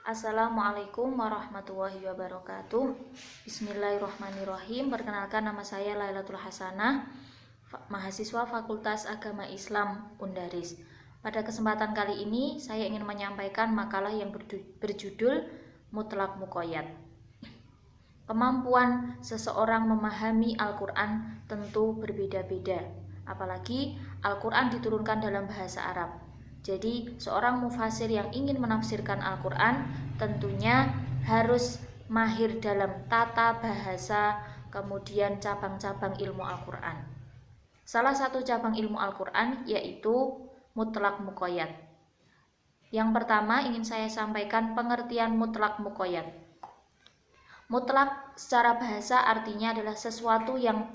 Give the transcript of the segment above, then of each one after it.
Assalamualaikum warahmatullahi wabarakatuh. Bismillahirrahmanirrahim. Perkenalkan, nama saya Lailatul Hasanah, mahasiswa Fakultas Agama Islam Undaris. Pada kesempatan kali ini saya ingin menyampaikan makalah yang berjudul Mutlak Muqayyad. Kemampuan seseorang memahami Al-Quran tentu berbeda-beda, apalagi Al-Quran diturunkan dalam bahasa Arab. Jadi seorang mufasir yang ingin menafsirkan Al-Quran tentunya harus mahir dalam tata bahasa, kemudian cabang-cabang ilmu Al-Quran. Salah satu cabang ilmu Al-Quran yaitu mutlak muqayyad. Yang pertama ingin saya sampaikan pengertian mutlak muqayyad. Mutlak secara bahasa artinya adalah sesuatu yang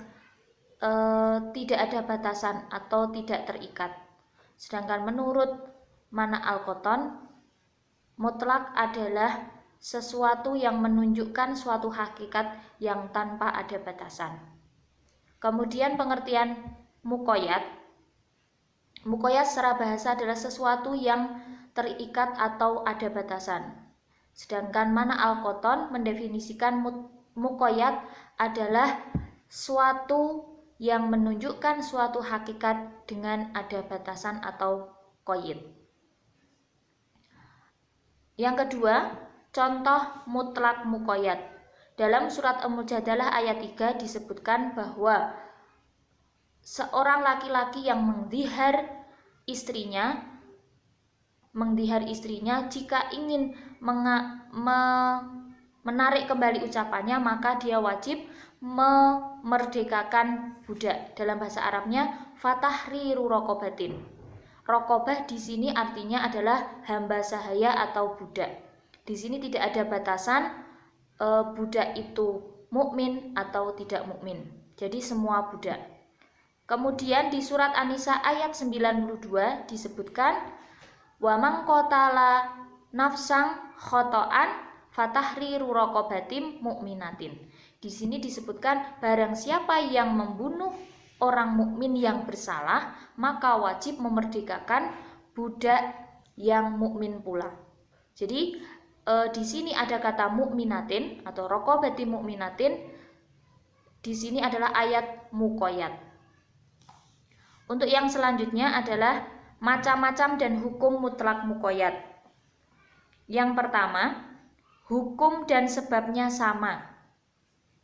tidak ada batasan atau tidak terikat. Sedangkan menurut Mana Al-Qotton, mutlak adalah sesuatu yang menunjukkan suatu hakikat yang tanpa ada batasan. Kemudian pengertian muqayyad. Muqayyad secara bahasa adalah sesuatu yang terikat atau ada batasan. Sedangkan Mana Al-Qotton mendefinisikan muqayyad adalah suatu yang menunjukkan suatu hakikat dengan ada batasan atau qayyid. Yang kedua, contoh mutlak muqayyad. Dalam surat Al-Mujadalah ayat 3 disebutkan bahwa seorang laki-laki yang mendhihar istrinya jika ingin menarik kembali ucapannya, maka dia wajib memerdekakan budak. Dalam bahasa Arabnya fatahriru raqabatin. Raqabah di sini artinya adalah hamba sahaya atau budak. Di sini tidak ada batasan budak itu mukmin atau tidak mukmin. Jadi semua budak. Kemudian di surat An-Nisa ayat 92 disebutkan wa man qatala nafsan khata'an fatahriru raqabatin mu'minatin. Di sini disebutkan barang siapa yang membunuh orang mukmin yang bersalah, maka wajib memerdekakan budak yang mukmin pula. Jadi di sini ada kata mu'minatin atau raqabatin mu'minatin. Di sini adalah ayat muqayyad. Untuk yang selanjutnya adalah macam-macam dan hukum mutlak muqayyad. Yang pertama, hukum dan sebabnya sama.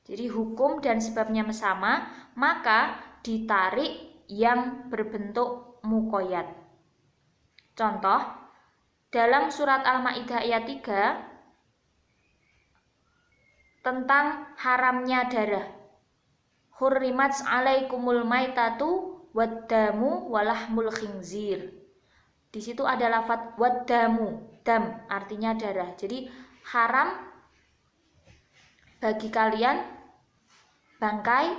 Jadi hukum dan sebabnya sama, maka ditarik yang berbentuk muqayyad. Contoh, dalam surat Al-Maidah ayat 3 tentang haramnya darah. Hurrimat 'alaikumul maitatu waddamu walahmul khinzir. Di situ ada lafadz waddamu, dam artinya darah. Jadi haram bagi kalian bangkai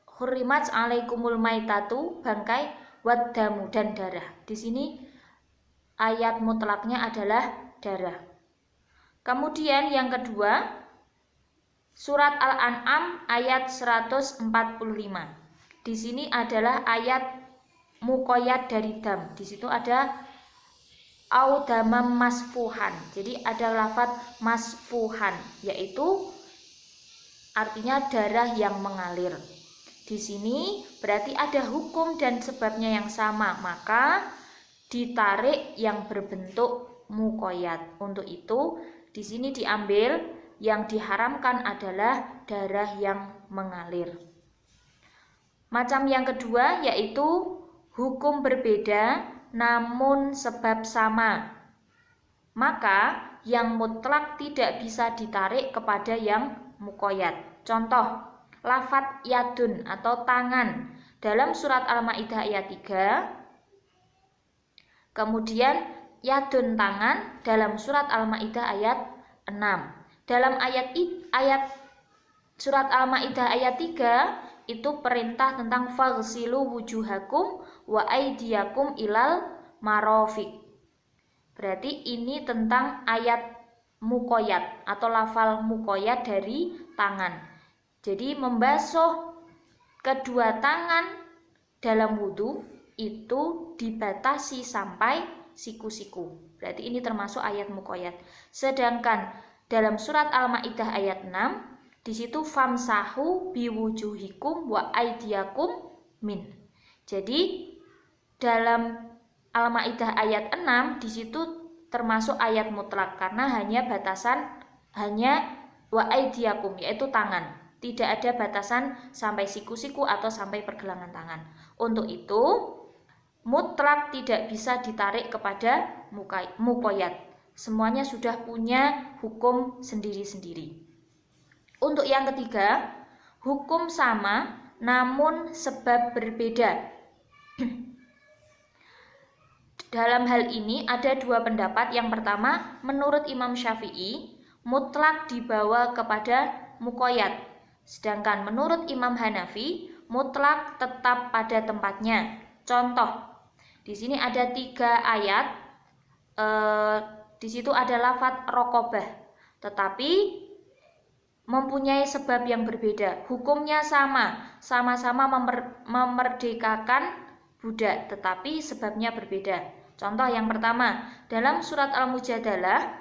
hurrimat 'alaikumul maitatu, bangkai, waddamu dan darah. Di sini ayat mutlaknya adalah darah. Kemudian yang kedua, surat Al-An'am ayat 145. Di sini adalah ayat muqayyad dari dam. Di situ ada au damam masfuhan. Jadi ada lafadz masfuhan, yaitu artinya darah yang mengalir. Di sini berarti ada hukum dan sebabnya yang sama, maka ditarik yang berbentuk muqayyad. Untuk itu, di sini diambil yang diharamkan adalah darah yang mengalir. Macam yang kedua yaitu hukum berbeda namun sebab sama. Maka yang mutlak tidak bisa ditarik kepada yang muqayyad. Contoh, lafadz yadun atau tangan dalam surat Al-Maidah ayat 3. Kemudian yadun tangan dalam surat Al-Maidah ayat 6. Dalam ayat surat Al-Maidah ayat 3 itu perintah tentang faghsilu wujuhakum wa aydiyakum ilal marafiq. Berarti ini tentang ayat muqayyad atau lafal muqayyad dari tangan. Jadi membasuh kedua tangan dalam wudu itu dibatasi sampai siku-siku. Berarti ini termasuk ayat muqayyad. Sedangkan dalam surat Al-Maidah ayat 6 di situ famsahu biwujuhikum wa aidiakum min. Jadi dalam Al-Maidah ayat 6 di situ termasuk ayat mutlak karena hanya batasan wa aidiakum yaitu tangan. Tidak ada batasan sampai siku-siku atau sampai pergelangan tangan. Untuk itu mutlak tidak bisa ditarik kepada muqayyad. Semuanya sudah punya hukum sendiri-sendiri. Untuk yang ketiga, hukum sama namun sebab berbeda. Dalam hal ini ada dua pendapat. Yang pertama, menurut Imam Syafi'i, mutlak dibawa kepada muqayyad. Sedangkan menurut Imam Hanafi, mutlak tetap pada tempatnya. Contoh, di sini ada 3 ayat. Di situ ada lafadz raqabah, tetapi mempunyai sebab yang berbeda. Hukumnya sama-sama memerdekakan budak, tetapi sebabnya berbeda. Contoh yang pertama, dalam surat Al-Mujadalah,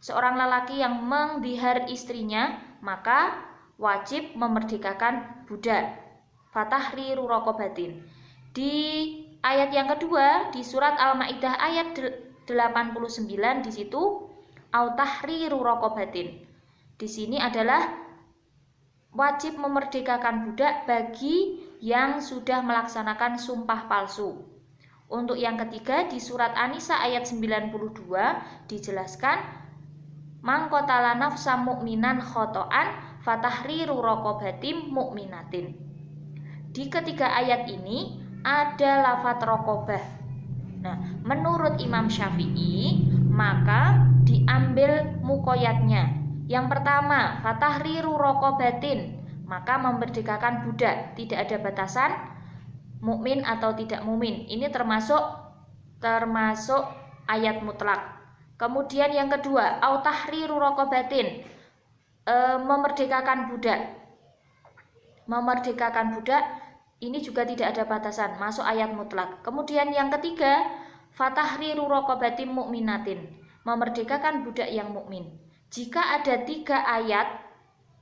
seorang lelaki yang mendihar istrinya, maka wajib memerdekakan budak. Fatahriru raqabatin. Di ayat yang kedua, di surat Al-Maidah ayat 89 di situ autahriru raqabatin. Di sini adalah wajib memerdekakan budak bagi yang sudah melaksanakan sumpah palsu. Untuk yang ketiga di surat An-Nisa ayat 92 dijelaskan mangqatala nafsa mu'minan khoto'an fatahriru raqabatim mu'minatin. Di ketiga ayat ini ada lafadz raqabah. Nah, menurut Imam Syafi'i maka diambil muqayyadnya. Yang pertama, fatahriru raqabatin, maka memerdekakan budak, tidak ada batasan mukmin atau tidak mukmin. Ini termasuk ayat mutlak. Kemudian yang kedua, autahriru raqabatin, memerdekakan budak ini juga tidak ada batasan, masuk ayat mutlak. Kemudian yang ketiga, fatahriru raqabatin mu'minatin, memerdekakan budak yang mukmin. Jika ada 3 ayat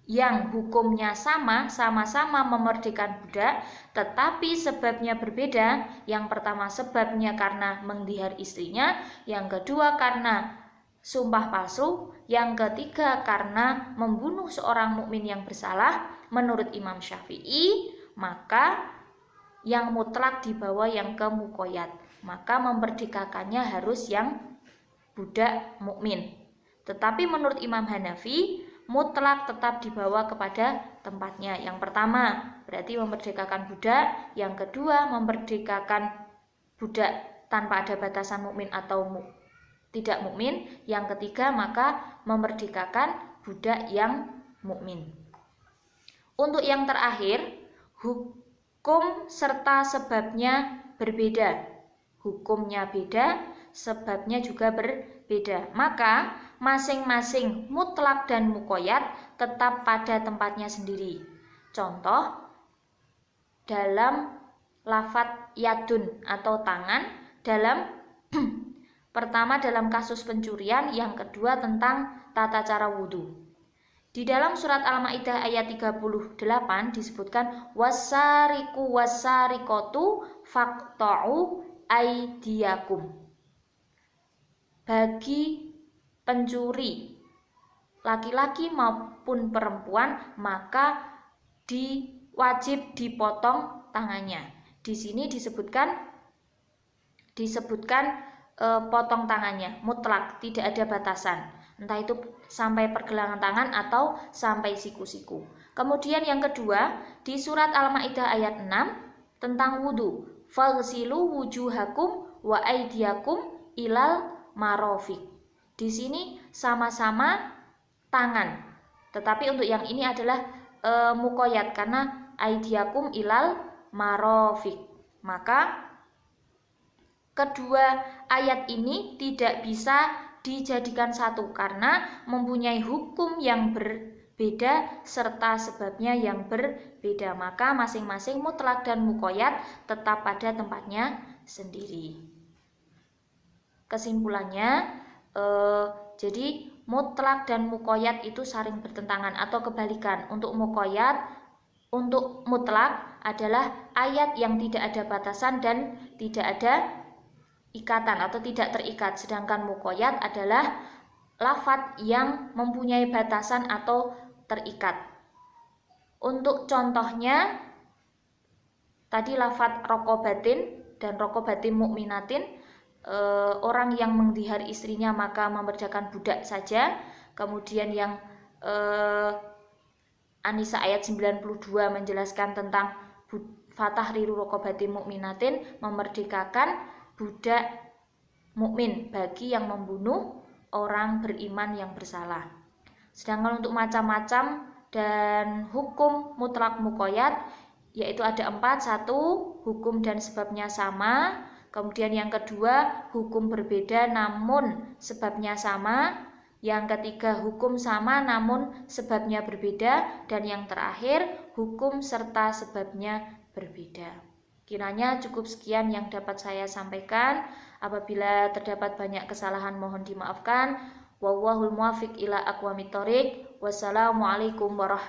yang hukumnya sama-sama memerdekakan budak, tetapi sebabnya berbeda. Yang pertama sebabnya karena mendihar istrinya, yang kedua karena sumpah palsu, yang ketiga karena membunuh seorang mukmin yang bersalah. Menurut Imam Syafi'i, maka yang mutlak dibawa yang ke muqayyad, maka memerdekakannya harus yang budak mukmin. Tetapi menurut Imam Hanafi, mutlak tetap dibawa kepada tempatnya. Yang pertama berarti memerdekakan budak, yang kedua memerdekakan budak tanpa ada batasan mukmin atau tidak mukmin, yang ketiga maka memerdekakan budak yang mukmin. Untuk yang terakhir, hukum serta sebabnya berbeda. Hukumnya beda, sebabnya juga berbeda. Maka masing-masing mutlak dan muqayyad tetap pada tempatnya sendiri. Contoh, dalam lafadz yadun atau tangan, dalam pertama dalam kasus pencurian, yang kedua tentang tata cara wudhu. Di dalam surat Al-Maidah ayat 38 disebutkan wasariqu wasariqatu faqta'u aidiyakum. Bagi pencuri laki-laki maupun perempuan maka wajib dipotong tangannya. Di sini disebutkan potong tangannya mutlak, tidak ada batasan, entah itu sampai pergelangan tangan atau sampai siku-siku. Kemudian yang kedua, di surat Al-Maidah ayat 6 tentang wudhu, faghsilu wujuhakum wa aidiyakum ilal marafiq. Di sini sama-sama tangan, tetapi untuk yang ini adalah muqayyad karena aidiyakum ilal marafiq. Maka kedua ayat ini tidak bisa dijadikan satu karena mempunyai hukum yang berbeda serta sebabnya yang berbeda. Maka masing-masing mutlak dan muqayyad tetap pada tempatnya sendiri. Kesimpulannya, jadi mutlak dan muqayyad itu saling bertentangan atau kebalikan. Untuk mutlak adalah ayat yang tidak ada batasan dan tidak ada ikatan atau tidak terikat. Sedangkan muqayyad adalah lafadz yang mempunyai batasan atau terikat. Untuk contohnya, tadi lafadz raqabatin dan raqabatin mukminatin, orang yang mendihar istrinya maka memerdekakan budak saja. Kemudian yang An-Nisa ayat 92 menjelaskan tentang fatahriru raqabatin mukminatin, memerdekakan budak mukmin bagi yang membunuh orang beriman yang bersalah. Sedangkan untuk macam-macam dan hukum mutlak muqayyad yaitu ada 4. 1. Hukum dan sebabnya sama. Kemudian yang kedua, hukum berbeda namun sebabnya sama. Yang ketiga, hukum sama namun sebabnya berbeda. Dan yang terakhir, hukum serta sebabnya berbeda. Kiranya cukup sekian yang dapat saya sampaikan. Apabila terdapat banyak kesalahan mohon dimaafkan. Wallahul muwaffiq ila aqwamit thoriq. Wassalamualaikum warahmatullahi wabarakatuh.